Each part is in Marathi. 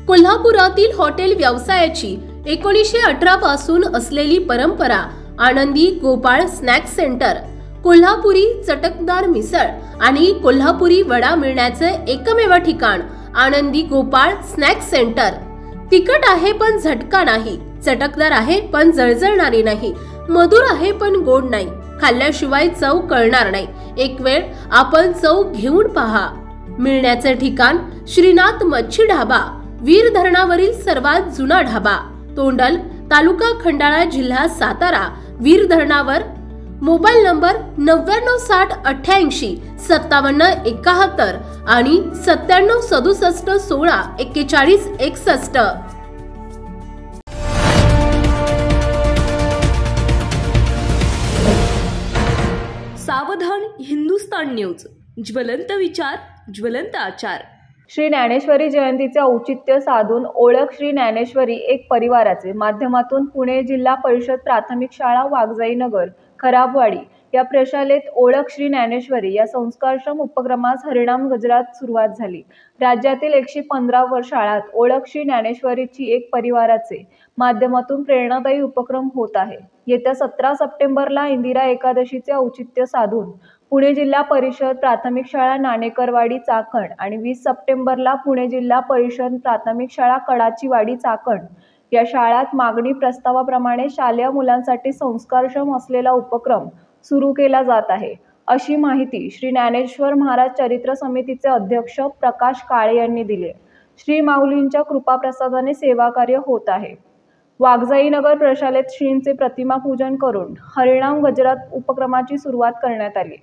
कोल्हापुरातील हॉटेल व्यवसायाची 1918 पासून असलेली परंपरा आनंदी गोपाळ स्नॅक्स सेंटर, कोल्हापुरी चटकदार मिसळ आणि कोल्हापुरी वडा मिळण्याचे एकमेव ठिकाण आनंदी गोपाळ स्नॅक्स सेंटर। तिखट आहे पण झटका नाही, चटकदार आहे पण जळजळणारी नाही, मधुर आहे पण गोड नाही, खाल्ल्याशिवाय चव कळणार नाही। एक वेळ आपण चव घेऊन पहा। मिळण्याचे ठिकाण श्रीनाथ मच्छी ढाबा, वीर धरणावरील सर्वात जुना ढाबा, तोंडल, तालुका खंडाळा, जिल्हा सातारा। वीर धरणावर। मोबाईल नंबर 9968855771 आणि 9767164161। सावधान हिंदुस्तान न्यूज, ज्वलंत विचार, ज्वलंत आचार। श्री ज्ञानेश्वरी जयंतीचे औचित्य साधून ओळख श्री ज्ञानेश्वरी एक परिवाराचे माध्यमातून पुणे जिल्हा परिषद प्राथमिक शाळा वाघजाई नगर खराबवाडी या प्रशालेत ओळख श्री ज्ञानेश्वरी या संस्कारक्षम उपक्रमास हरिनाम गजरात सुरुवात झाली। राज्यातील 115 शाळांत ओळख श्री ज्ञानेश्वरीची एक परिवाराचे माध्यमातून प्रेरणादायी उपक्रम होत आहे। येत्या 17 सप्टेंबरला इंदिरा एकादशीचे औचित्य साधून पुणे जिल्हा परिषद प्राथमिक शाळा नाणेकरवाडी चाकण आणि 20 सप्टेंबरला पुणे जिल्हा परिषद प्राथमिक शाळा कडाचीवाडी चाकण या शाळांत मागणी प्रस्तावाप्रमाणे शालेय मुलांसाठी संस्कारक्षम असलेला उपक्रम सुरू केला जात आहे, अशी माहिती श्री ज्ञानेश्वर महाराज चरित्र समितीचे अध्यक्ष प्रकाश काळे यांनी दिली। श्री माऊलींच्या कृपाप्रसादाने सेवा कार्य होत आहे। वाघजाई नगर प्रशालेत श्रींचे प्रतिमा पूजन करून हरिनाम गजरात उपक्रमाची सुरुवात करण्यात आली।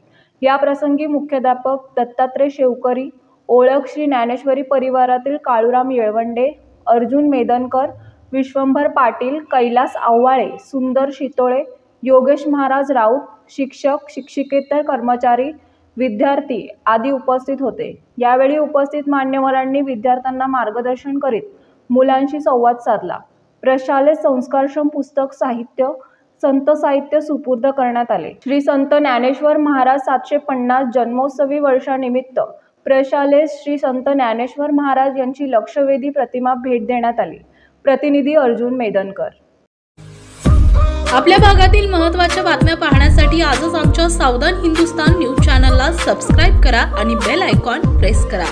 या प्रसंगी मुख्याध्यापक दत्तात्रय शेवकरी, ओळख श्री ज्ञानेश्वरी परिवारातील काळूराम येळवंडे, अर्जुन मेदनकर, विश्वंभर पाटील, कैलास आव्हाळे, सुंदर शितोळे, योगेश महाराज राऊत, शिक्षक, शिक्षिकेतर कर्मचारी, विद्यार्थी आदी उपस्थित होते। यावेळी उपस्थित मान्यवरांनी विद्यार्थ्यांना मार्गदर्शन करीत मुलांशी संवाद साधला। प्रशालेत संस्कारक्षम पुस्तक साहित्य, संत साहित्य सुपूर्द करण्यात आले। श्री संत ज्ञानेश्वर महाराज 750 जन्मोत्सवी वर्षानिमित्त प्रशालेत श्री संत ज्ञानेश्वर महाराज यांची लक्षवेधी प्रतिमा भेट देण्यात आली। प्रतिनिधी अर्जुन मेदनकर। आपल्या भागातील महत्त्वाच्या बातम्या पाहण्यासाठी आजच आमच्या सावधान हिंदुस्तान न्यूज चॅनलला सबस्क्राइब करा आणि बेल आयकॉन प्रेस करा।